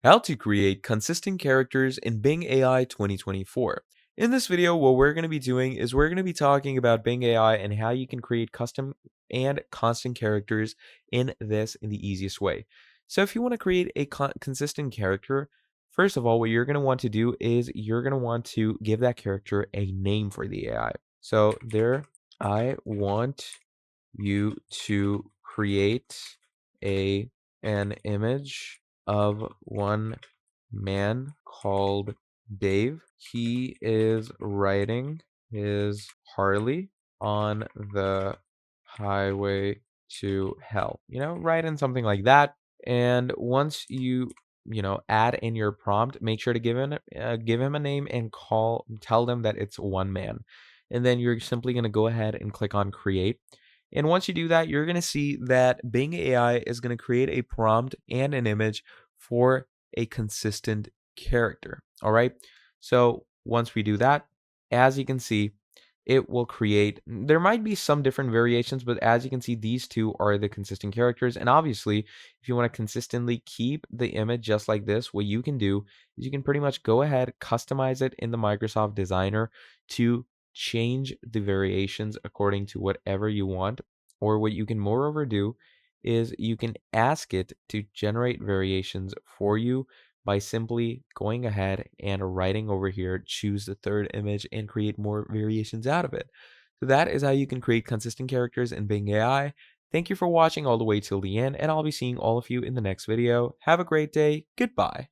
How to create consistent characters in Bing AI 2024. In this video, what we're going to be doing is we're going to be talking about Bing AI and how you can create custom and constant characters in the easiest way. So if you want to create a consistent character, first of all, what you're going to want to do is you're going to want to give that character a name for the AI. So there, I want you to create a an image of one man called Dave. He is riding his Harley on the highway to hell. Write in something like that. And once you add in your prompt, make sure to give him a name and tell them that it's one man. And then you're simply going to go ahead and click on create. And once you do that, you're going to see that Bing AI is going to create a prompt and an image for a consistent character. All right. So once we do that, as you can see, it will create, there might be some different variations, but as you can see, these two are the consistent characters. And obviously, if you want to consistently keep the image just like this, what you can do is you can pretty much go ahead, customize it in the Microsoft Designer to change the variations according to whatever you want. Or what you can moreover do is you can ask it to generate variations for you by simply going ahead and writing over here, choose the third image and create more variations out of it. So that is how you can create consistent characters in Bing AI. Thank you for watching all the way till the end, and I'll be seeing all of you in the next video. Have a great day. Goodbye.